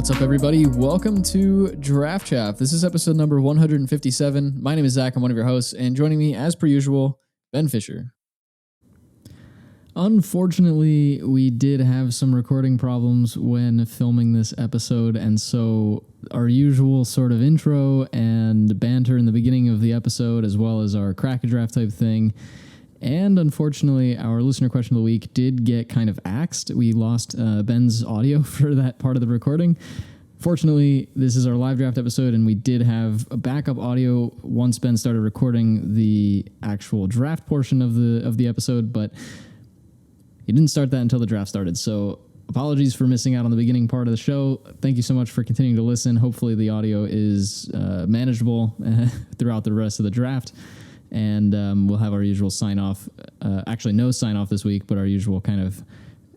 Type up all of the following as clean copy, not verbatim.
What's up, everybody? Welcome to Draft Chaff. This is episode number 157. My name is Zach. I'm one of your hosts, and joining me, as per usual, Ben Fisher. Unfortunately, we did have some recording problems when filming this episode, and so our usual sort of intro and banter in the beginning of the episode, as well as our crack a draft type thing, and unfortunately, our listener question of the week did get kind of axed. We lost Ben's audio for that part of the recording. Fortunately, this is our live draft episode, and we did have a backup audio once Ben started recording the actual draft portion of the episode, but he didn't start that until the draft started. So apologies for missing out on the beginning part of the show. Thank you so much for continuing to listen. Hopefully the audio is manageable throughout the rest of the draft. And we'll have our usual sign-off. Actually, no sign-off this week, but our usual kind of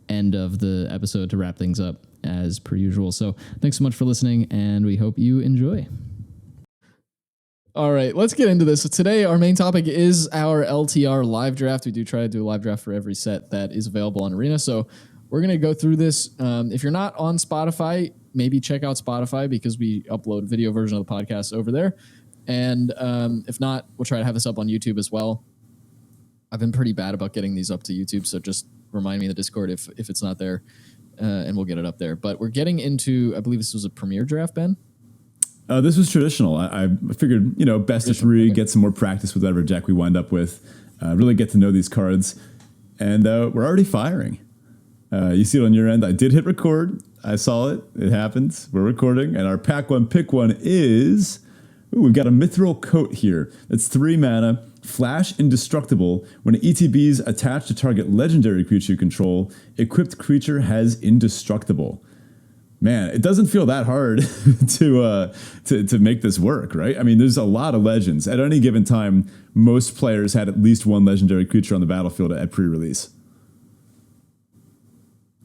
end of the episode to wrap things up as per usual. So thanks so much for listening, and we hope you enjoy. All right, let's get into this. So today, our main topic is our LTR live draft. We do try to do a live draft for every set that is available on Arena. So we're going to go through this. If you're not on Spotify, maybe check out Spotify because we upload a video version of the podcast over there. And if not, we'll try to have this up on YouTube as well. I've been pretty bad about getting these up to YouTube, so just remind me in the Discord if it's not there, and we'll get it up there. But we're getting into, I believe this was a Premier draft, Ben? This was traditional. I figured, best of three, okay. Get some more practice with whatever deck we wind up with, really get to know these cards. And we're already firing. You see it on your end. I did hit record. I saw it. It happens. We're recording. And our pack one, pick one is... Ooh, we've got a Mithril Coat here. It's 3 mana, flash indestructible. When an ETB is attached to target legendary creature you control, equipped creature has indestructible. Man, it doesn't feel that hard to make this work, right? I mean, there's a lot of legends. At any given time, most players had at least one legendary creature on the battlefield at pre-release.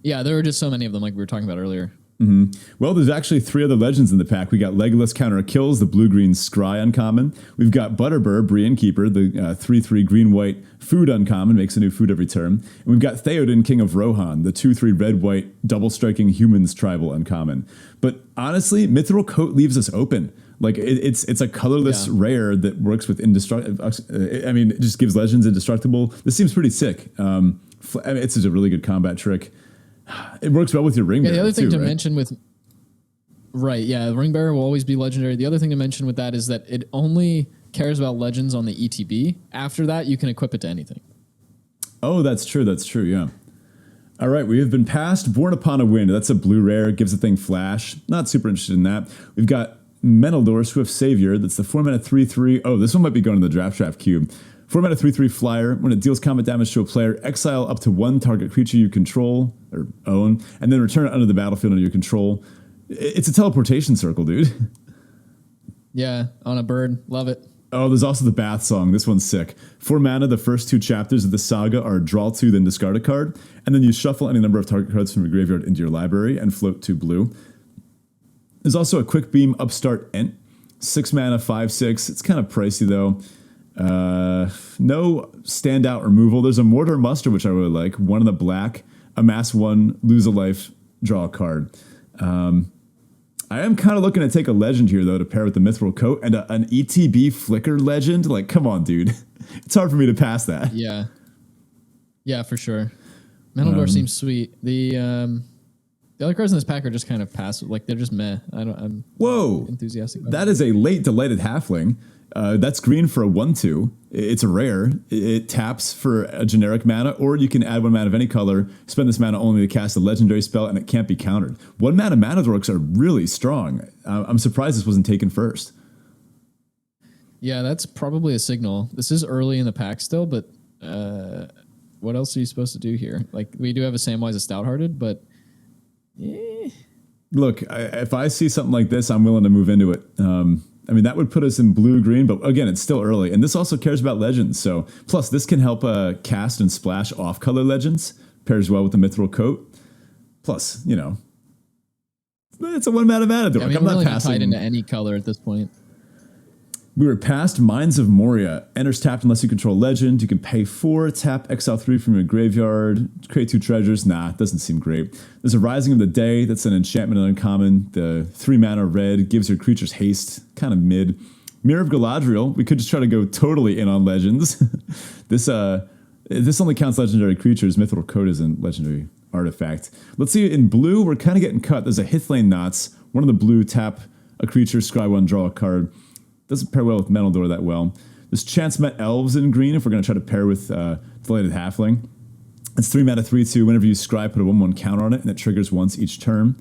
Yeah, there were just so many of them, like we were talking about earlier. Mm-hmm. Well, there's actually 3 other legends in the pack. We got Legolas Counter Kills, the blue-green Scry uncommon. We've got Butterbur, Brienne Keeper, the 3/3 green-white food uncommon, makes a new food every turn. And we've got Theoden, King of Rohan, the 2/3 red-white double-striking humans tribal uncommon. But honestly, Mithril Coat leaves us open. Like it's a colorless rare that works with indestructible. I mean, it just gives legends indestructible. This seems pretty sick. It's just a really good combat trick. It works well with your ring bearer. The other thing to right? mention with... Right, yeah, the ring bearer will always be legendary. The other thing to mention with that is that it only cares about legends on the ETB. After that, you can equip it to anything. Oh, that's true, yeah. All right, we have been passed Born Upon a Wind. That's a blue rare, gives the thing flash. Not super interested in that. We've got Menaldor, Swift Savior. That's the 4-mana 3/3. Oh, this one might be going to the draft cube. 4-mana 3/3 flyer. When it deals combat damage to a player, exile up to 1 target creature you control or own, and then return it under the battlefield under your control. It's a teleportation circle, dude. Yeah, on a bird. Love it. Oh, there's also the Bath Song. This one's sick. 4 mana, the first 2 chapters of the saga are draw 2, then discard a card, and then you shuffle any number of target cards from your graveyard into your library and float 2 blue. There's also a Quick Beam Upstart Ent. 6 mana, 5/6. It's kind of pricey, though. No standout removal. There's a Mortar Muster, which I really like. 1 in the black, amass 1, lose a life, draw a card. I am kind of looking to take a legend here, though, to pair with the Mithril Coat and an ETB Flicker legend. Like, come on, dude. It's hard for me to pass that. Yeah, for sure. Menaldor seems sweet. The other cards in this pack are just kind of passive. Like, they're just meh. I'm enthusiastic about that. Is a late delighted halfling. That's green for a 1/2. It's a rare. It taps for a generic mana, or you can add 1 mana of any color, spend this mana only to cast a legendary spell, and it can't be countered. 1 mana mana dorks are really strong. I'm surprised this wasn't taken first. Yeah, that's probably a signal. This is early in the pack still, but what else are you supposed to do here? Like, we do have a Samwise a Stouthearted, but... Look, if I see something like this, I'm willing to move into it. I mean, that would put us in blue-green, but again, it's still early. And this also cares about legends. So, plus, this can help cast and splash off-color legends. Pairs well with the Mithril Coat. Plus, it's a 1 mana dork. Yeah, I mean, I'm really not passing. not tied into any color at this point. We were past Mines of Moria. Enters tapped unless you control legend. You can pay 4, tap, exile 3 from your graveyard, create 2 treasures. Nah, doesn't seem great. There's a Rising of the Day. That's an enchantment and uncommon. The 3 mana red gives your creatures haste. Kind of mid. Mirror of Galadriel. We could just try to go totally in on legends. This only counts legendary creatures. Mithril Coat isn't legendary artifact. Let's see, in blue, we're kind of getting cut. There's a Hithlane Knots. One of the blue, tap a creature, scry 1, draw a card. Doesn't pair well with Metal Door that well. There's Chance Met Elves in green if we're going to try to pair with Deleted Halfling. It's 3 mana, 3/2. Whenever you scry, put a 1/1 counter on it, and it triggers once each turn.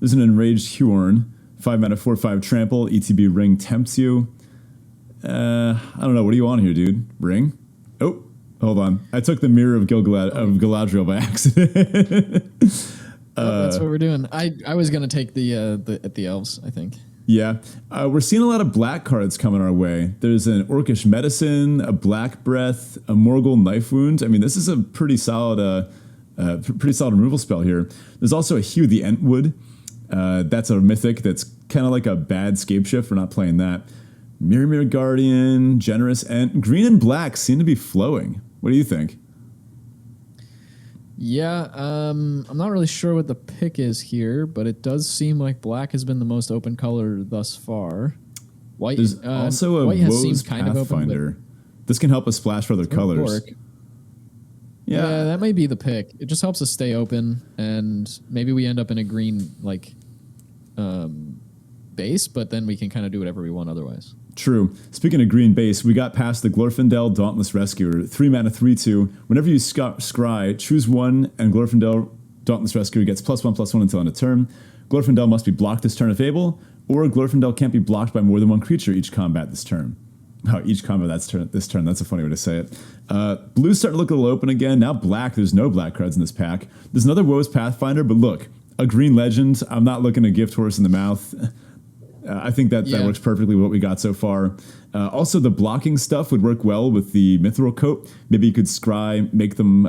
There's an Enraged Huorn. 5 mana, 4/5 trample. ETB Ring tempts you. I don't know. What do you want here, dude? Ring? Oh, hold on. I took the Mirror of Galadriel by accident. That's what we're doing. I was going to take the elves, I think. Yeah, we're seeing a lot of black cards coming our way. There's an Orcish Medicine, a Black Breath, a Morgul Knife Wound. I mean, this is a pretty solid removal spell here. There's also a Hue the Entwood. That's a mythic that's kind of like a bad Scapeshift. We're not playing that. Mirror Guardian, Generous Ent. Green and black seem to be flowing. What do you think? Yeah, I'm not really sure what the pick is here, but it does seem like black has been the most open color thus far. White, There's also a white Woes Pathfinder. This can help us splash for other colors. Yeah, that may be the pick. It just helps us stay open, and maybe we end up in a green base, but then we can kind of do whatever we want otherwise. True. Speaking of green base, we got past the Glorfindel Dauntless Rescuer. 3 mana, 3/2. Whenever you scry, choose 1, and Glorfindel Dauntless Rescuer gets +1/+1 until end of turn. Glorfindel must be blocked this turn if able, or Glorfindel can't be blocked by more than 1 creature each combat this turn. Oh, each combat this turn. That's a funny way to say it. Blue's starting to look a little open again. Now black. There's no black cards in this pack. There's another Woes Pathfinder, but look, a green legend. I'm not looking a gift horse in the mouth. I think that works perfectly with what we got so far. Also, the blocking stuff would work well with the Mithril Coat. Maybe you could scry, make them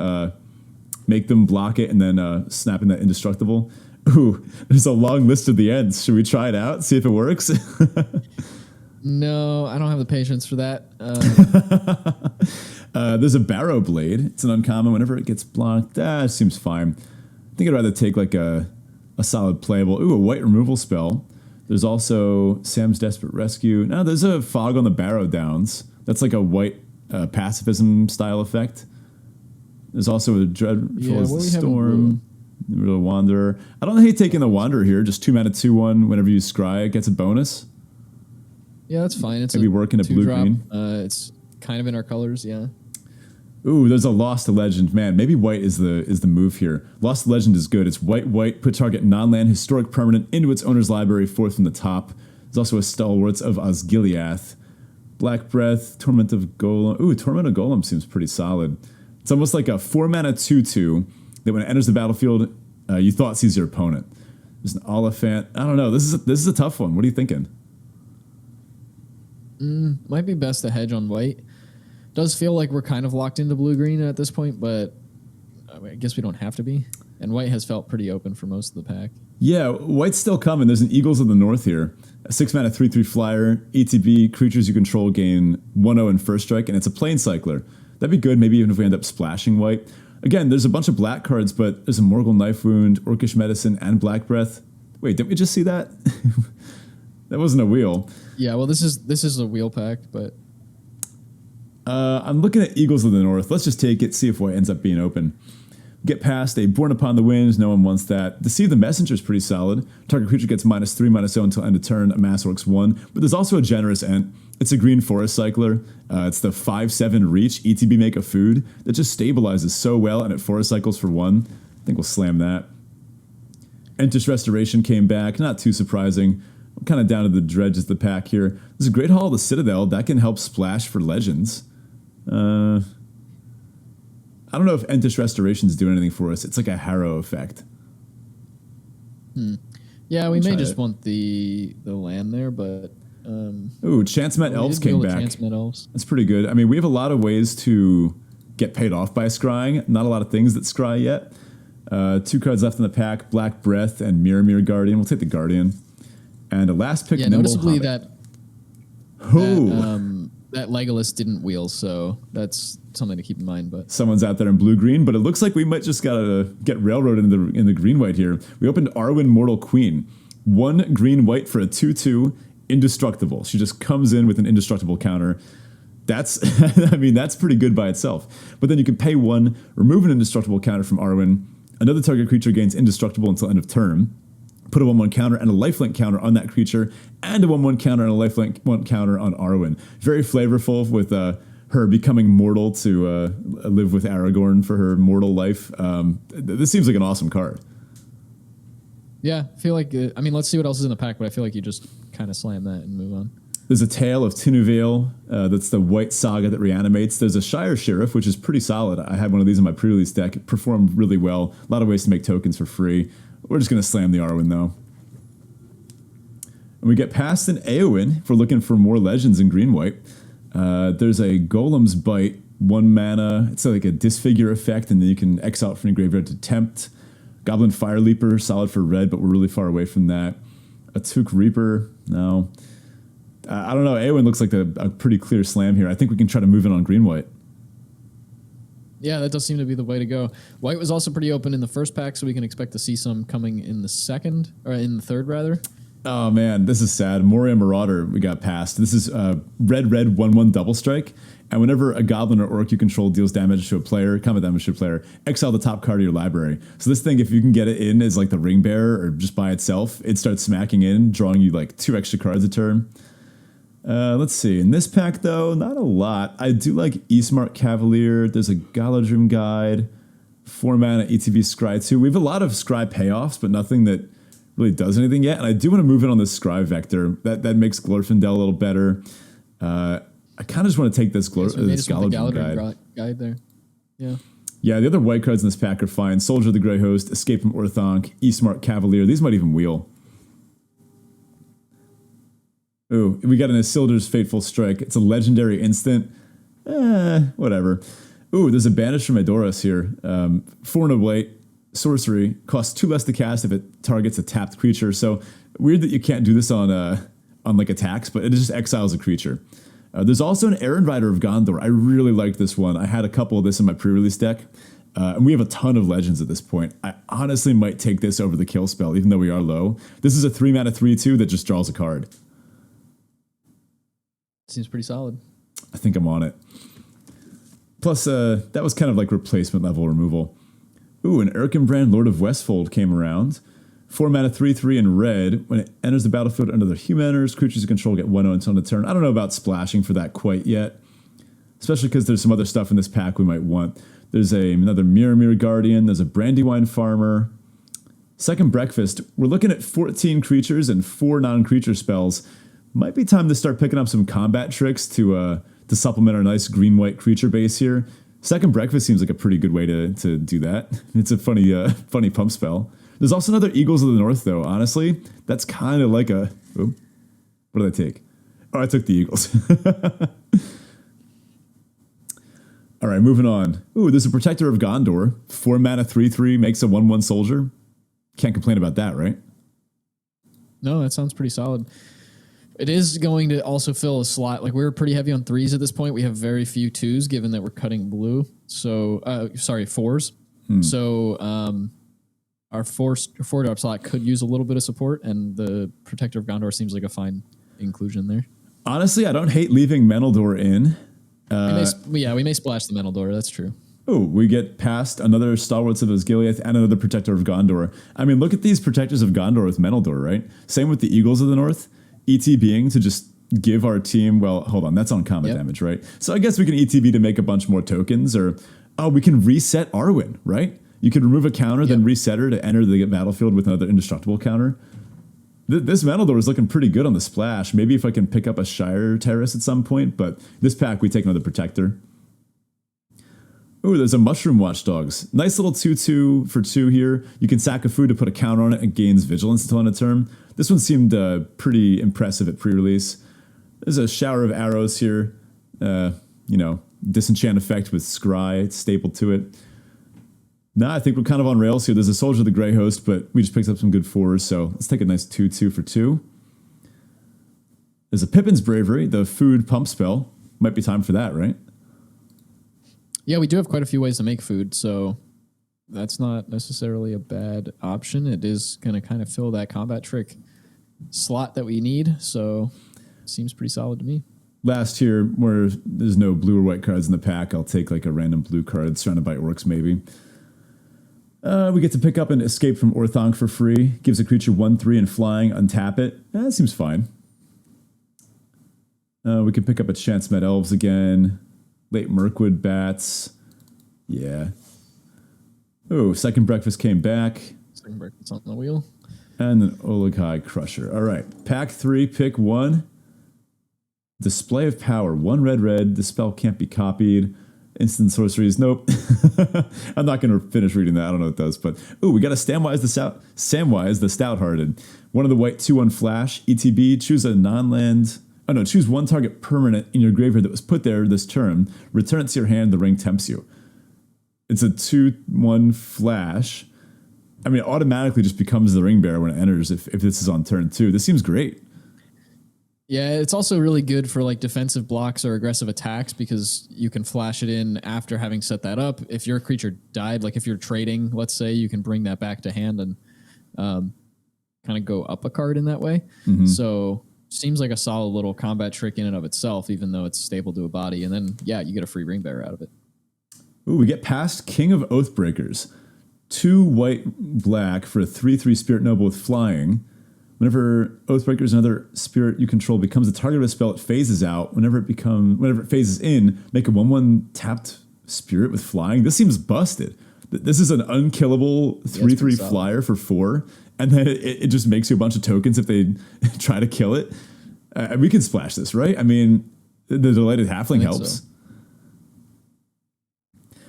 block it, and then snap in that indestructible. Ooh, there's a long list of the ends. Should we try it out? See if it works? No, I don't have the patience for that. There's a Barrow Blade. It's an uncommon. Whenever it gets blocked, it seems fine. I think I'd rather take like a solid playable. Ooh, a white removal spell. There's also Sam's Desperate Rescue. Now, there's a Fog on the Barrow Downs. That's like a white pacifism style effect. There's also a Dreadful as the Storm. The Wanderer. I don't hate taking the Wanderer here. Just 2 mana, 2/1. Whenever you scry, it gets a bonus. Yeah, that's fine. It's maybe working a blue-green. It's kind of in our colors, yeah. Ooh, there's a Lost Legend. Man, maybe white is the move here. Lost Legend is good. It's white, put target non-land historic permanent into its owner's library, 4th from the top. There's also a Stalwarts of Osgiliath. Black Breath, Torment of Golem. Ooh, Torment of Golem seems pretty solid. It's almost like a 4 mana 2/2 that when it enters the battlefield, you thought sees your opponent. There's an Oliphant. I don't know. This is a tough one. What are you thinking? Might be best to hedge on white. Does feel like we're kind of locked into blue-green at this point, but I guess we don't have to be. And white has felt pretty open for most of the pack. Yeah, white's still coming. There's an Eagles of the North here. A 6 mana 3/3 flyer. ETB, creatures you control gain 1/0 in first strike, and it's a plane cycler. That'd be good, maybe even if we end up splashing white. Again, there's a bunch of black cards, but there's a Morgul Knife Wound, Orcish Medicine, and Black Breath. Wait, didn't we just see that? That wasn't a wheel. Yeah, well, this is a wheel pack, but... I'm looking at Eagles of the North. Let's just take it, see if white ends up being open. Get past a Born Upon the Winds. No one wants that. Deceive the Messenger is pretty solid. Target creature gets -3, -0 until end of turn. A Mass Orcs 1. But there's also a Generous Ent. It's a green forest cycler. It's the 5/7 reach. ETB make a food that just stabilizes so well, and it forest cycles for 1. I think we'll slam that. Entis Restoration came back. Not too surprising. I'm kind of down to the dredges of the pack here. There's a Great Hall of the Citadel. That can help splash for legends. I don't know if Entis Restoration's doing anything for us. It's like a Harrow effect. Yeah, we may just want the land there, but... Ooh, Chance Met Elves came back. Chance Met Elves. That's pretty good. I mean, we have a lot of ways to get paid off by scrying. Not a lot of things that scry yet. 2 cards left in the pack, Black Breath and Mirror Guardian. We'll take the Guardian. And a last pick, Yeah, Nimble noticeably Hobbit. That Legolas didn't wheel, so that's something to keep in mind. But someone's out there in blue-green, but it looks like we might just gotta get railroaded in the green-white here. We opened Arwen Mortal Queen. 1 green-white for a 2/2, indestructible. She just comes in with an indestructible counter. That's, I mean, that's pretty good by itself. But then you can pay 1, remove an indestructible counter from Arwen. Another target creature gains indestructible until end of turn. Put a 1/1 counter and a lifelink counter on that creature, and a 1/1 counter and a lifelink 1 counter on Arwen. Very flavorful with her becoming mortal to live with Aragorn for her mortal life. This seems like an awesome card. Yeah, I feel like, let's see what else is in the pack, but I feel like you just kind of slam that and move on. There's a Tale of Tinuvale. That's the white saga that reanimates. There's a Shire Sheriff, which is pretty solid. I had one of these in my pre-release deck. It performed really well. A lot of ways to make tokens for free. We're just going to slam the Arwen, though. And we get past an Éowyn if we're looking for more legends in green-white. There's a Golem's Bite, 1 mana. It's like a disfigure effect, and then you can exile it from your graveyard to tempt. Goblin Fire Leaper, solid for red, but we're really far away from that. A Took Reaper, no. I don't know. Éowyn looks like a pretty clear slam here. I think we can try to move it on green-white. Yeah, that does seem to be the way to go. White was also pretty open in the first pack, so we can expect to see some coming in the second, or in the third, rather. Oh, man, this is sad. Moria Marauder, we got past. This is red, 1/1 double strike. And whenever a goblin or orc you control deals damage to a player, combat damage to a player, exile the top card of your library. So this thing, if you can get it in as like the ring bearer or just by itself, it starts smacking in, drawing you like 2 extra cards a turn. Let's see. In this pack, though, not a lot. I do like Eastmark Cavalier. There's a Galadrim Guide, 4 mana ETB Scry 2. We have a lot of Scry payoffs, but nothing that really does anything yet. And I do want to move in on this Scry vector. That makes Glorfindel a little better. I kind of just want to take this, this Galadrim guide there. Yeah. Yeah, the other white cards in this pack are fine. Soldier of the Grey Host, Escape from Orthanc, Eastmark Cavalier. These might even wheel. Ooh, we got an Isildur's Fateful Strike. It's a legendary instant. Whatever. Ooh, there's a Banish from Edoras here. 4 and a white, sorcery, costs 2 less to cast if it targets a tapped creature. So weird that you can't do this on like attacks, but it just exiles a creature. There's also an Errand Rider of Gondor. I really liked this one. I had a couple of this in my pre-release deck. And we have a ton of legends at this point. I honestly might take this over the kill spell, even though we are low. This is a 3 mana 3/2 that just draws a card. Seems pretty solid. I think I'm on it. Plus, that was kind of like replacement level removal. Ooh, an Erkenbrand Lord of Westfold came around. 4 mana 3/3 in red. When it enters the battlefield under the human enters, creatures you control get 1/0 until end of turn. I don't know about splashing for that quite yet. Especially because there's some other stuff in this pack we might want. There's another Mirror Guardian. There's a Brandywine Farmer. Second Breakfast. We're looking at 14 creatures and 4 non-creature spells. Might be time to start picking up some combat tricks to supplement our nice green-white creature base here. Second Breakfast seems like a pretty good way to do that. It's a funny pump spell. There's also another Eagles of the North, though. Honestly, that's kind of like a... Oh, what did I take? Oh, I took the Eagles. All right, moving on. Ooh, there's a Protector of Gondor. 4 mana 3/3 makes a 1/1 soldier. Can't complain about that, right? No, that sounds pretty solid. It is going to also fill a slot. Like, we're pretty heavy on 3s at this point. We have very few 2s, given that we're cutting blue. So, 4s. So, our 4-drop slot could use a little bit of support, and the Protector of Gondor seems like a fine inclusion there. Honestly, I don't hate leaving Meneldor in. We may splash the Meneldor. That's true. Oh, we get past another Stalwarts of Osgiliath and another Protector of Gondor. I mean, look at these Protectors of Gondor with Meneldor, right? Same with the Eagles of the North. ET being to just give our team, well, hold on, that's on combat damage, right? So I guess we can ETB to make a bunch more tokens, or, we can reset Arwen, right? You could remove a counter, then reset her to enter the battlefield with another indestructible counter. This Meneldor is looking pretty good on the splash. Maybe if I can pick up a Shire Terrace at some point, but this pack, we take another Protector. Ooh, there's a Mushroom Watchdogs. Nice little 2/2 for 2 here. You can sack a food to put a counter on it and gains Vigilance until end of turn. This one seemed pretty impressive at pre-release. There's a Shower of Arrows here. Disenchant effect with Scry. It's stapled to it. I think we're kind of on rails here. There's a Soldier of the Grey Host, but we just picked up some good 4s, so let's take a nice 2/2 for 2. There's a Pippin's Bravery, the food pump spell. Might be time for that, right? Yeah, we do have quite a few ways to make food, so that's not necessarily a bad option. It is going to kind of fill that combat trick slot that we need, so seems pretty solid to me. Last here, where there's no blue or white cards in the pack, I'll take like a random blue card. Surrounded by Orcs, maybe. We get to pick up an Escape from Orthonk for free. Gives a creature 1/3 and flying. Untap it. That seems fine. We can pick up a Chance Met Elves again. Late Mirkwood Bats. Yeah. Oh, Second Breakfast came back. Second Breakfast on the wheel. And then Olagai Crusher. All right. Pack 3, pick 1. Display of Power. 1 red. The spell can't be copied. Instant sorceries. Nope. I'm not going to finish reading that. I don't know what it does. But, ooh, we got a Samwise the Stout-Hearted. One of the white 2/1 flash. ETB. Choose a non-land. Oh, no. Choose one target permanent in your graveyard that was put there this turn. Return it to your hand. The ring tempts you. It's a 2/1 flash. I mean, it automatically just becomes the ring bearer when it enters if this is on turn 2. This seems great. Yeah, it's also really good for like defensive blocks or aggressive attacks because you can flash it in after having set that up. If your creature died, like if you're trading, let's say, you can bring that back to hand and kind of go up a card in that way. Mm-hmm. So seems like a solid little combat trick in and of itself, even though it's stable to a body. And then, yeah, you get a free ring bearer out of it. Ooh, we get past King of Oathbreakers. 2 white/black for a 3/3 Spirit Noble with flying. Whenever Oathbreakers, another spirit you control, becomes a target of a spell, it phases out. Whenever it phases in, make a 1/1 tapped spirit with flying. This seems busted. This is an unkillable 3/3 flyer for 4, and then it just makes you a bunch of tokens if they try to kill it. We can splash this, right? I mean, the Delighted Halfling helps. So.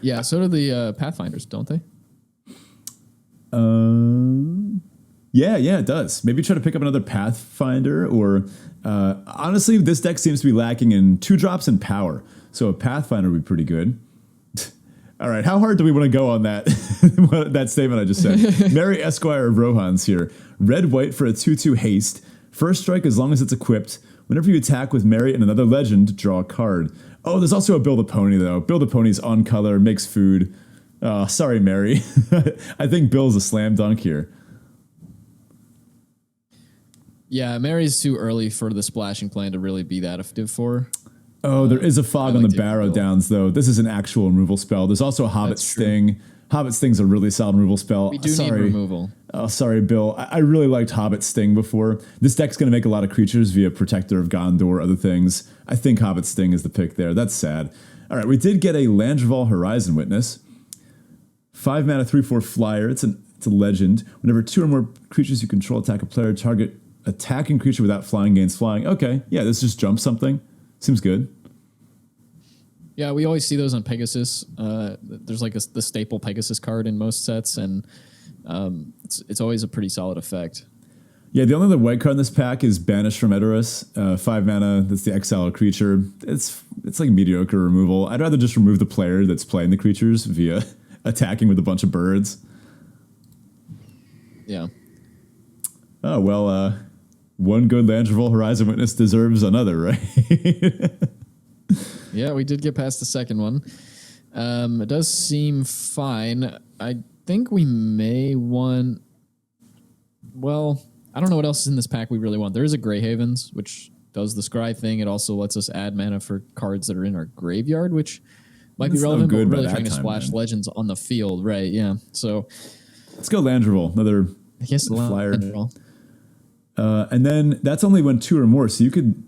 Yeah, so do the Pathfinders, don't they? Yeah, it does. Maybe try to pick up another Pathfinder, or honestly, this deck seems to be lacking in 2-drops and power. So a Pathfinder would be pretty good. All right, how hard do we want to go on that that statement I just said? Mary Esquire of Rohan's here. 1/white for a 2/2 haste. First strike as long as it's equipped. Whenever you attack with Mary and another legend, draw a card. Oh, there's also a Build a Pony, though. Build a Pony's on color, makes food. Oh, sorry, Mary. I think Bill's a slam dunk here. Yeah, Mary's too early for the splashing plan to really be that effective for. Oh, there is a fog on the Barrow Downs, though. This is an actual removal spell. There's also a Hobbit Sting. Hobbit Sting's a really solid removal spell. We do need removal. Oh, sorry, Bill. I really liked Hobbit Sting before. This deck's going to make a lot of creatures via Protector of Gondor, other things. I think Hobbit Sting is the pick there. That's sad. All right, we did get a Landreval Horizon Witness. 5 mana, 3/4 flyer. It's a legend. Whenever 2 or more creatures you control attack a player, target attacking creature without flying gains flying. Okay, yeah, this just jumps something. Seems good. Yeah, we always see those on Pegasus. There's like the staple Pegasus card in most sets, and it's always a pretty solid effect. Yeah, the only other white card in this pack is Banish from Edoras. 5 mana, that's the exile creature. It's like mediocre removal. I'd rather just remove the player that's playing the creatures via attacking with a bunch of birds. Yeah. Oh, well, one good Landreval Horizon Witness deserves another, right? Yeah, we did get past the second one. It does seem fine. I think we may want... Well, I don't know what else is in this pack we really want. There is a Grey Havens, which does the scry thing. It also lets us add mana for cards that are in our graveyard, which might be relevant, but we're really trying to splash legends on the field. Right, yeah. So let's go Landreval, another flyer. And then that's only when 2 or more, so you can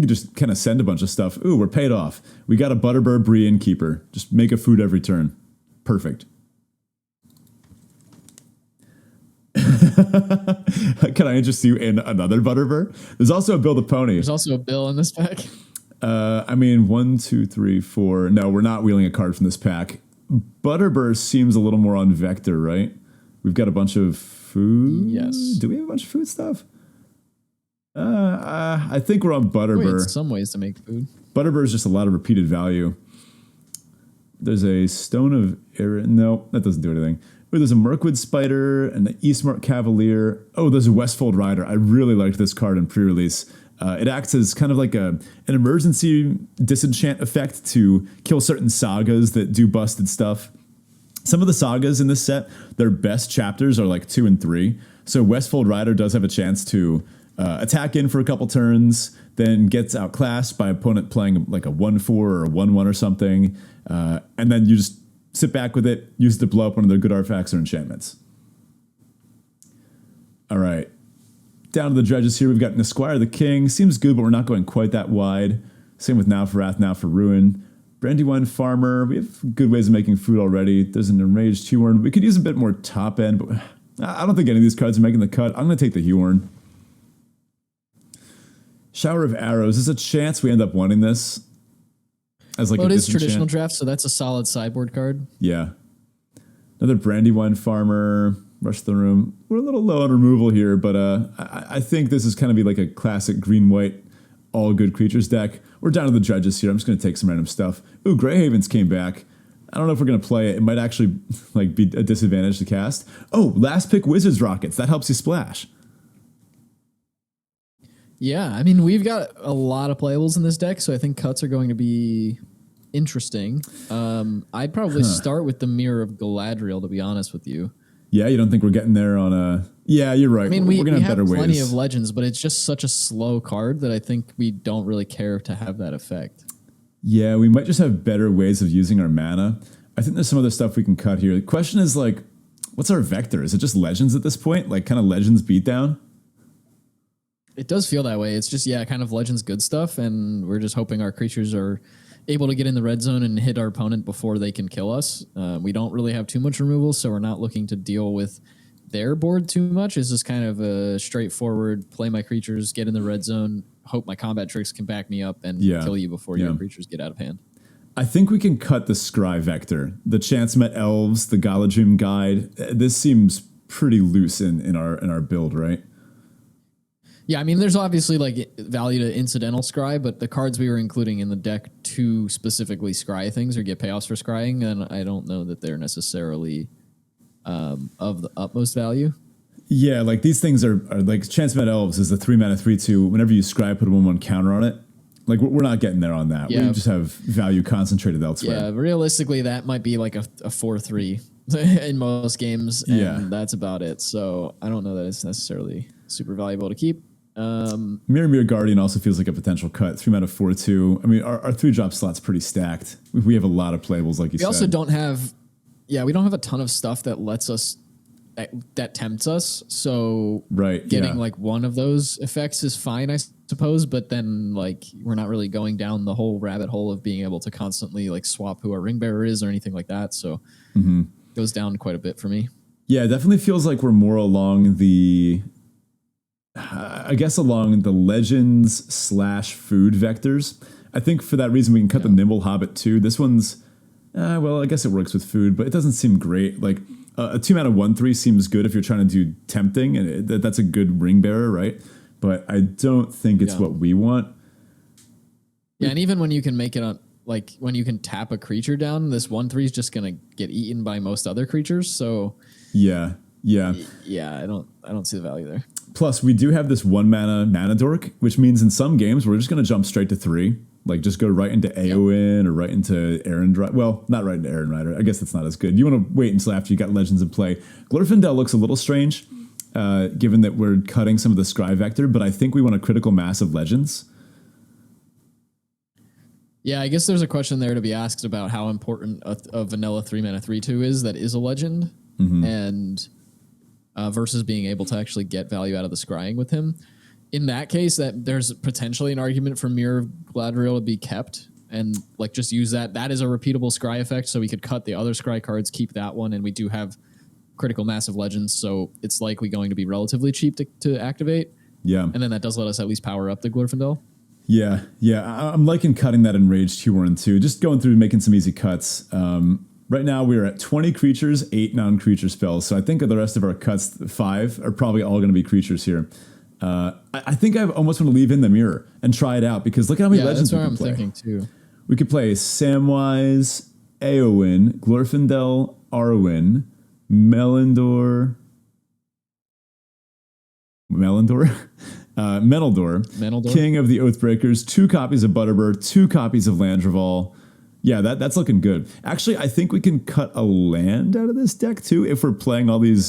just kind of send a bunch of stuff. Ooh, we're paid off. We got a Butterbur Bree Innkeeper. Just make a food every turn. Perfect. Can I interest you in another Butterbur? There's also a Build a Pony. There's also a Bill in this pack. I mean, 1, 2, 3, 4. No, we're not wheeling a card from this pack. Butterbur seems a little more on Vector, right? We've got a bunch of food. Yes. Do we have a bunch of food stuff? I think we're on Butterbur. Some ways to make food. Butterbur is just a lot of repeated value. There's a Stone of Erin. No, that doesn't do anything. Oh, there's a Mirkwood Spider and the Eastmark Cavalier. Oh, there's a Westfold Rider. I really liked this card in pre-release. It acts as kind of like an emergency disenchant effect to kill certain sagas that do busted stuff. Some of the sagas in this set, their best chapters are like 2 and 3. So Westfold Rider does have a chance to attack in for a couple turns, then gets outclassed by opponent playing like a 1-4 or a 1-1 or something. And then you just sit back with it, use it to blow up one of their good artifacts or enchantments. All right. Down to the dredges here, we've got Nesquire the King. Seems good, but we're not going quite that wide. Same with Now for Wrath, Now for Ruin. Brandywine Farmer, we have good ways of making food already. There's an Enraged Huorn. We could use a bit more top end, but I don't think any of these cards are making the cut. I'm going to take the Huorn. Shower of Arrows. There's a chance we end up winning this. As like it is traditional draft, so that's a solid sideboard card. Yeah. Another Brandywine Farmer. Rush the Room. We're a little low on removal here, but I think this is kind of be like a classic green-white all good creatures deck. We're down to the dredges here. I'm just going to take some random stuff. Ooh, Greyhavens came back. I don't know if we're going to play it. It might actually like be a disadvantage to cast. Oh, last pick Wizards Rockets. That helps you splash. Yeah, I mean, we've got a lot of playables in this deck, so I think cuts are going to be interesting. I'd probably start with the Mirror of Galadriel, to be honest with you. Yeah, you don't think we're getting there on a... Yeah, you're right. I mean, we're gonna we have better plenty ways. of legends, but it's just such a slow card that I think we don't really care to have that effect. Yeah, we might just have better ways of using our mana. I think there's some other stuff we can cut here. The question is, like, what's our vector? Is it just legends at this point? Like, kind of legends beatdown? It does feel that way. It's just, yeah, kind of legends good stuff, and we're just hoping our creatures are able to get in the red zone and hit our opponent before they can kill us. We don't really have too much removal, so we're not looking to deal with their board too much. It's just kind of a straightforward play my creatures, get in the red zone, hope my combat tricks can back me up and kill you before your creatures get out of hand. I think we can cut the Scry vector. The Chance Met Elves, the Galadrim Guide. This seems pretty loose in our build, right? Yeah, I mean, there's obviously like value to incidental scry, but the cards we were including in the deck to specifically scry things or get payoffs for scrying, and I don't know that they're necessarily of the utmost value. Yeah, like these things are like Chance Met Elves is the 3-mana 3/2. Whenever you scry, put a 1/1 counter on it. Like we're not getting there on that. Yeah. We just have value concentrated elsewhere. Yeah, realistically, that might be like a 4/3 in most games, and that's about it. So I don't know that it's necessarily super valuable to keep. Mirror Guardian also feels like a potential cut. 3-mana 4/2. I mean, our 3-drop slot's pretty stacked. We have a lot of playables, like you said. We also don't have, we don't have a ton of stuff that lets us, that tempts us. So getting like one of those effects is fine, I suppose. But then like we're not really going down the whole rabbit hole of being able to constantly like swap who our ring bearer is or anything like that. So it goes down quite a bit for me. Yeah, it definitely feels like we're more along the... I guess along the legends/food vectors. I think for that reason we can cut the Nimble Hobbit too. This one's, well, I guess it works with food, but it doesn't seem great. Like a 2-mana 1/3 seems good if you're trying to do tempting, and that's a good ring bearer, right? But I don't think it's what we want. Yeah, and even when you can make it on, like when you can tap a creature down, this 1/3 is just gonna get eaten by most other creatures. So yeah, I don't see the value there. Plus, we do have this 1-mana dork, which means in some games we're just going to jump straight to 3. Like, just go right into Eowyn or right into Aaron. Well, not right into Aaron Rider. I guess that's not as good. You want to wait until after you got Legends in play. Glorfindel looks a little strange, given that we're cutting some of the Scry vector, but I think we want a critical mass of Legends. Yeah, I guess there's a question there to be asked about how important a vanilla 3-mana 3/2 is that is a legend, and... versus being able to actually get value out of the scrying with him. In that case, that there's potentially an argument for Mirror of Galadriel to be kept and like just use that. That is a repeatable scry effect, so we could cut the other scry cards, keep that one, and we do have critical massive legends, so it's likely going to be relatively cheap to activate. Yeah. And then that does let us at least power up the Glorfindel. Yeah. I'm liking cutting that Enraged Huorn too. Just going through making some easy cuts. Right now, we're at 20 creatures, 8 non-creature spells. So I think the rest of our cuts, 5, are probably all going to be creatures here. I think I almost want to leave in the Mirror and try it out because look how many legends we can play. That's what I'm thinking too. We could play Samwise, Eowyn, Glorfindel, Arwen, Melindor, Menaldor. King of the Oathbreakers, 2 copies of Butterbur, 2 copies of Landreval. Yeah, that's looking good. Actually, I think we can cut a land out of this deck too if we're playing all these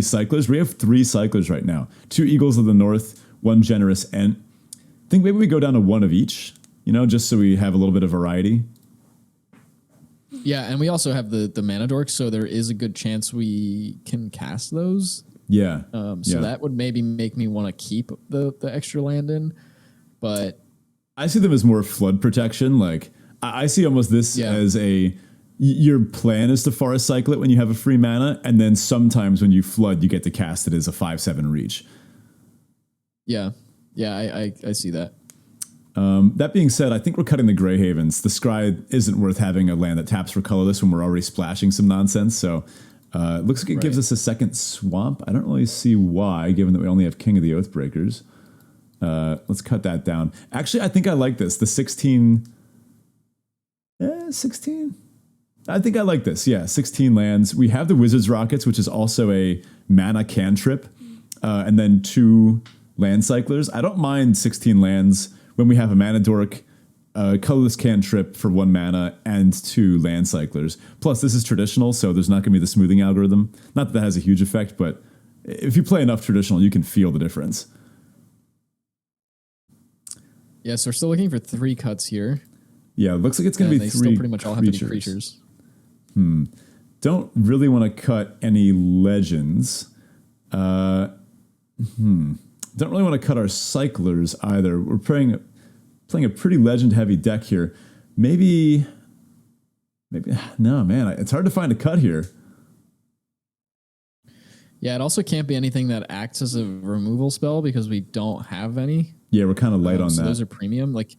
cyclers. We have 3 cyclers right now: 2 Eagles of the North, 1 Generous Ent. I think maybe we go down to 1 of each, just so we have a little bit of variety. Yeah, and we also have the Mana Dorks, so there is a good chance we can cast those. Yeah. So that would maybe make me want to keep the extra land in, but I see them as more flood protection. Like I see almost this as your plan is to forest cycle it when you have a free mana, and then sometimes when you flood, you get to cast it as a 5/7 reach. Yeah, I see that. That being said, I think we're cutting the Grey Havens. The Scry isn't worth having a land that taps for colorless when we're already splashing some nonsense. So it looks like it gives us a second swamp. I don't really see why, given that we only have King of the Oathbreakers. Let's cut that down. Actually, I think I like this. The 16. 16? I think I like this. Yeah, 16 lands. We have the Wizard's Rockets, which is also a mana cantrip, and then 2 land cyclers. I don't mind 16 lands when we have a Mana Dork, colorless cantrip for 1 mana, and 2 land cyclers. Plus, this is traditional, so there's not going to be the smoothing algorithm. Not that has a huge effect, but if you play enough traditional, you can feel the difference. Yeah, so we're still looking for 3 cuts here. Yeah, it looks like it's going to be 3 still pretty much all have to be creatures. Don't really want to cut any legends. Don't really want to cut our cyclers either. We're playing a pretty legend-heavy deck here. Maybe, no, man, it's hard to find a cut here. Yeah, it also can't be anything that acts as a removal spell because we don't have any. Yeah, we're kind of light on so that. Those are premium. Like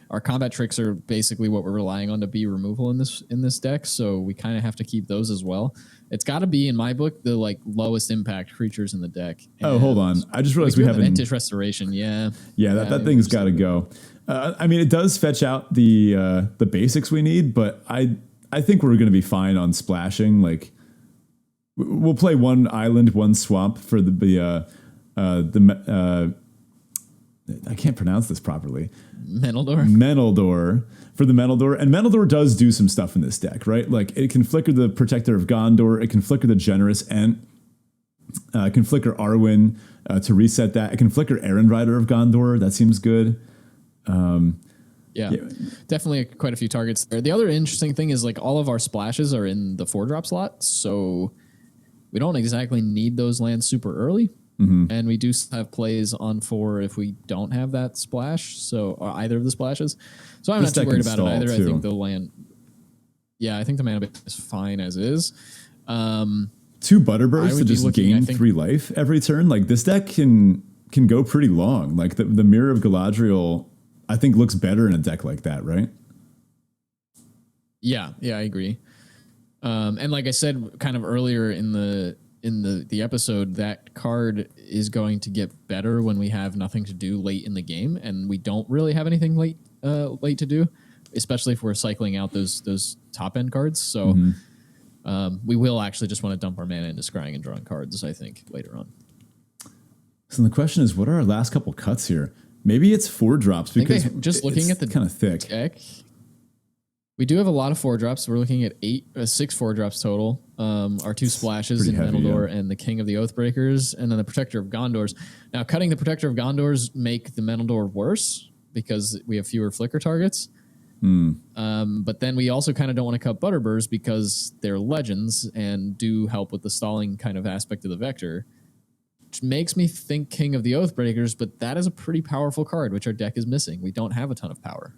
our combat tricks are basically what we're relying on to be removal in this deck. So we kind of have to keep those as well. It's got to be, in my book, the lowest impact creatures in the deck. Oh, hold on! I just realized we have an Vintage Restoration. Yeah, that thing's got to go. I mean, it does fetch out the basics we need, but I think we're going to be fine on splashing. Like we'll play 1 island, 1 swamp for the I can't pronounce this properly. Menaldor for the Menaldor. And Menaldor does do some stuff in this deck, right? Like it can flicker the Protector of Gondor. It can flicker the Generous Ent. It can flicker Arwen to reset that. It can flicker Errand Rider of Gondor. That seems good. Yeah, definitely quite a few targets there. The other interesting thing is like all of our splashes are in the 4-drop slot. So we don't exactly need those lands super early. Mm-hmm. And we do have plays on 4 if we don't have that splash, or either of the splashes. So I'm not too worried about it either. Too. I think the land, I think the mana base is fine as is. 2 Butterbursts to just gain 3 life every turn. Like this deck can go pretty long. Like the Mirror of Galadriel, I think looks better in a deck like that, right? Yeah, I agree. And like I said, kind of earlier in the episode, that card is going to get better when we have nothing to do late in the game, and we don't really have anything late to do, especially if we're cycling out those top end cards. So we will actually just want to dump our mana into scrying and drawing cards, I think, later on. So the question is, what are our last couple cuts here? Maybe it's 4 drops because just looking at the kind of thick deck. We do have a lot of 4-drops. We're looking at 6 4-drops total. Our 2 splashes in Menaldor and the King of the Oathbreakers, and then the Protector of Gondors. Now, cutting the Protector of Gondors make the Menaldor worse because we have fewer flicker targets. But then we also kind of don't want to cut Butterburs because they're legends and do help with the stalling kind of aspect of the vector, which makes me think King of the Oathbreakers, but that is a pretty powerful card, which our deck is missing. We don't have a ton of power.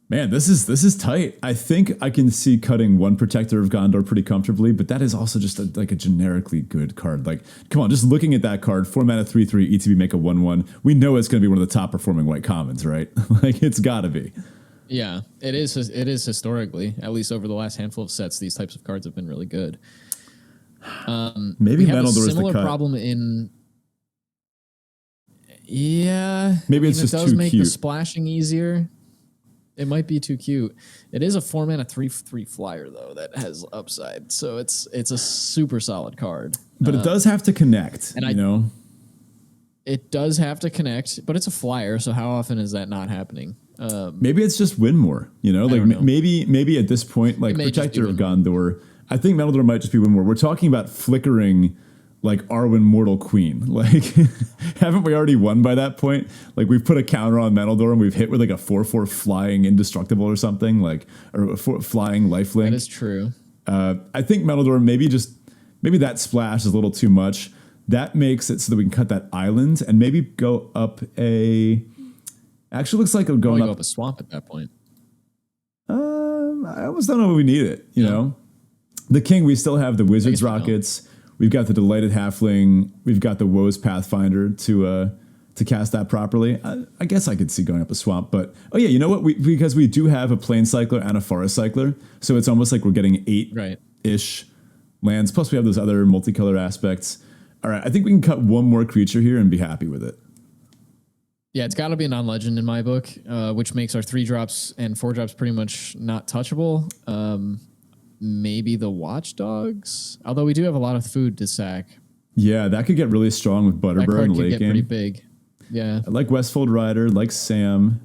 Man, this is tight. I think I can see cutting 1 Protector of Gondor pretty comfortably, but that is also just like a generically good card. Like, come on, just looking at that card, 4 mana, 3/3, ETB, make a 1/1. We know it's going to be one of the top performing white commons, right? Like, it's got to be. Yeah, it is. It is historically, at least over the last handful of sets, these types of cards have been really good. Maybe we have Menaldor is the similar cut. problem in. Yeah, maybe it's just it does too make cute. The splashing easier. It might be too cute. It is a 4 mana 3/3 flyer though that has upside, so it's a super solid card. But it does have to connect, It does have to connect, but it's a flyer, so how often is that not happening? Maybe it's just win more, you know? Like maybe at this point, like Protector of Gondor, I think Metal Door might just be win more. We're talking about flickering like Arwen Mortal Queen. Like, haven't we already won by that point? Like, we've put a counter on Metal Door and we've hit with like a 4/4 flying indestructible or something, like, or a flying lifelink. That is true. I think Metal Door maybe that splash is a little too much. That makes it so that we can cut that island and maybe go up a. Actually, looks like I'm going up a swamp at that point. I almost don't know if we need it. You know, the king. We still have the Wizard's Rockets. We've got the Delighted Halfling. We've got the Woes Pathfinder to cast that properly. I guess I could see going up a swamp, but you know what? Because we do have a Plain Cycler and a Forest Cycler, so it's almost like we're getting 8-ish lands. Plus, we have those other multicolor aspects. All right, I think we can cut one more creature here and be happy with it. Yeah, it's got to be a non-legend in my book, which makes our 3-drops and 4-drops pretty much not touchable. Maybe the Watchdogs, although we do have a lot of food to sack. Yeah, that could get really strong with Butterbird in the late game. Pretty big. Yeah, I like Westfold Rider, like Sam.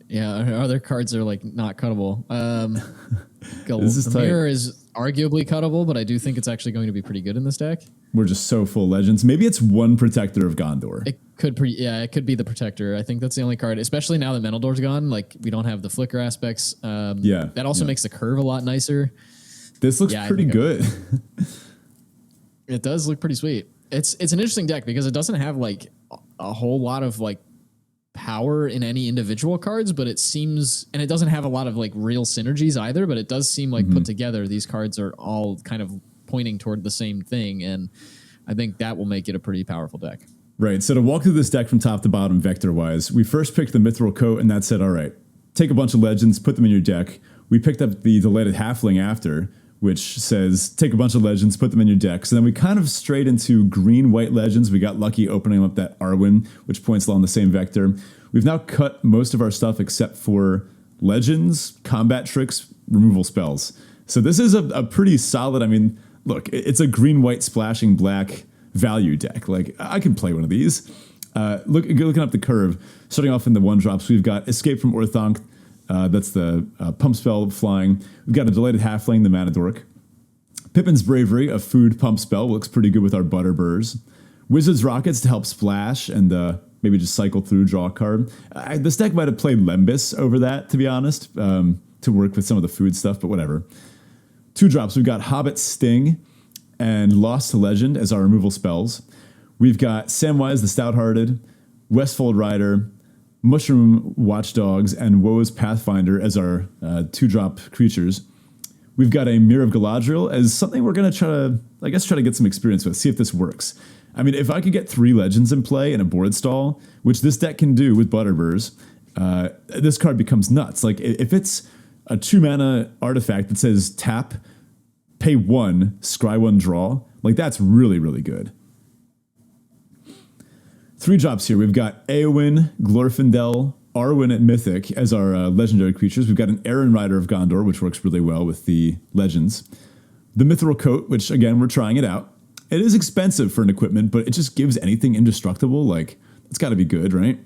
Yeah, our other cards are like not cuttable. This is Mirror is arguably cuttable, but I do think it's actually going to be pretty good in this deck. We're just so full legends. Maybe it's one Protector of Gondor. It could be the Protector. I think that's the only card, especially now that Metal Door's gone. Like, we don't have the flicker aspects. That also makes the curve a lot nicer. This looks pretty good. It does look pretty sweet. It's an interesting deck because it doesn't have like a whole lot of like power in any individual cards, but it seems, and it doesn't have a lot of like real synergies either, but it does seem like put together, these cards are all kind of pointing toward the same thing, and I think that will make it a pretty powerful deck. Right, so to walk through this deck from top to bottom vector-wise, we first picked the Mithril Coat, and that said, all right, take a bunch of legends, put them in your deck. We picked up the Delighted Halfling after, which says, take a bunch of legends, put them in your deck. So then we kind of strayed into green-white legends. We got lucky opening up that Arwen, which points along the same vector. We've now cut most of our stuff except for legends, combat tricks, removal spells. So this is a pretty solid, I mean, look, it's a green-white splashing black value deck. Like, I can play one of these. Looking up the curve, starting off in the 1-drops, we've got Escape from Orthanc. That's the pump spell flying. We've got a Delighted Halfling, the Mana Dork. Pippin's Bravery, a food pump spell, looks pretty good with our Butterburs. Wizard's Rockets to help splash and maybe just cycle through, draw a card. This deck might have played Lembas over that, to be honest, to work with some of the food stuff, but whatever. 2-drops, we've got Hobbit Sting and Lost to Legend as our removal spells. We've got Samwise the Stout-Hearted, Westfold Rider, Mushroom Watchdogs, and Woe's Pathfinder as our 2-drop creatures. We've got a Mirror of Galadriel as something we're going to try to get some experience with, see if this works. I mean, if I could get 3 legends in play in a board stall, which this deck can do with Butterburs, this card becomes nuts. Like, if it's a 2-mana artifact that says tap, pay 1, scry 1, draw, like, that's really, really good. 3-drops here. We've got Eowyn, Glorfindel, Arwen at Mythic as our legendary creatures. We've got an Aaron Rider of Gondor, which works really well with the legends. The Mithril Coat, which, again, we're trying it out. It is expensive for an equipment, but it just gives anything indestructible. Like, it's got to be good, right?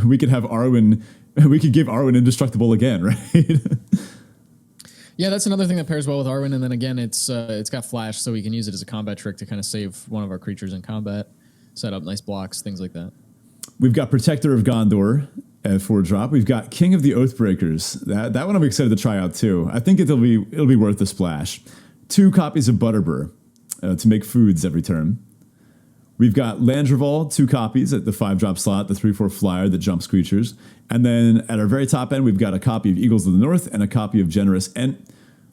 We could give Arwen indestructible again, right? Yeah, that's another thing that pairs well with Arwen, and then again, it's got flash, so we can use it as a combat trick to kind of save one of our creatures in combat, set up nice blocks, things like that. We've got Protector of Gondor at 4-drop. We've got King of the Oathbreakers. That one I'm excited to try out too. I think it'll be worth the splash. 2 copies of Butterbur to make foods every turn. We've got Landreval, 2 copies at the 5-drop slot, the 3/4 flyer that jumps creatures. And then at our very top end, we've got a copy of Eagles of the North and a copy of Generous Ent.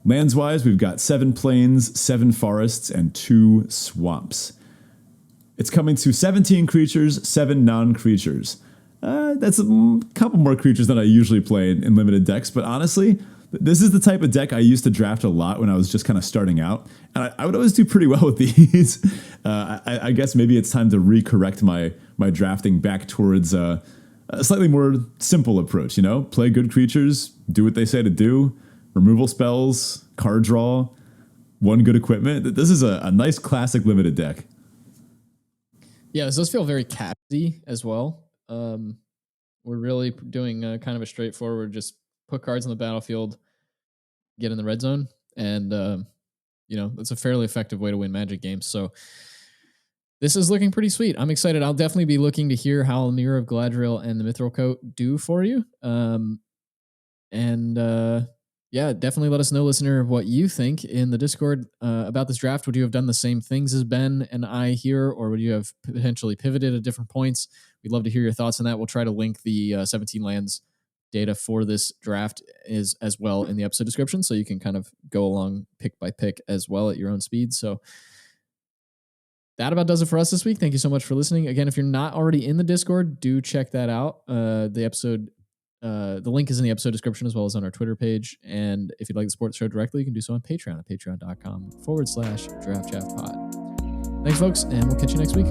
Lands-wise, we've got 7 plains, 7 forests, and 2 swamps. It's coming to 17 creatures, 7 non-creatures. That's a couple more creatures than I usually play in limited decks, but honestly, this is the type of deck I used to draft a lot when I was just kind of starting out, and I would always do pretty well with these. I guess maybe it's time to recorrect my drafting back towards a slightly more simple approach, you know? Play good creatures, do what they say to do, removal spells, card draw, 1 good equipment. This is a nice classic limited deck. Yeah, this does feel very capsy as well. We're really doing kind of a straightforward, just put cards on the battlefield, get in the red zone, and it's a fairly effective way to win Magic games. So this is looking pretty sweet. I'm excited. I'll definitely be looking to hear how Mirror of Galadriel and the Mithril Coat do for you. Yeah, definitely let us know, listener, what you think in the Discord about this draft. Would you have done the same things as Ben and I here, or would you have potentially pivoted at different points? We'd love to hear your thoughts on that. We'll try to link the 17 lands data for this draft as well in the episode description, so you can kind of go along pick by pick as well at your own speed. So that about does it for us this week. Thank you so much for listening. Again, if you're not already in the Discord, do check that out. The link is in the episode description as well as on our Twitter page. And if you'd like to support the show directly, you can do so on Patreon at patreon.com/DraftChaffPod. Thanks, folks, and we'll catch you next week.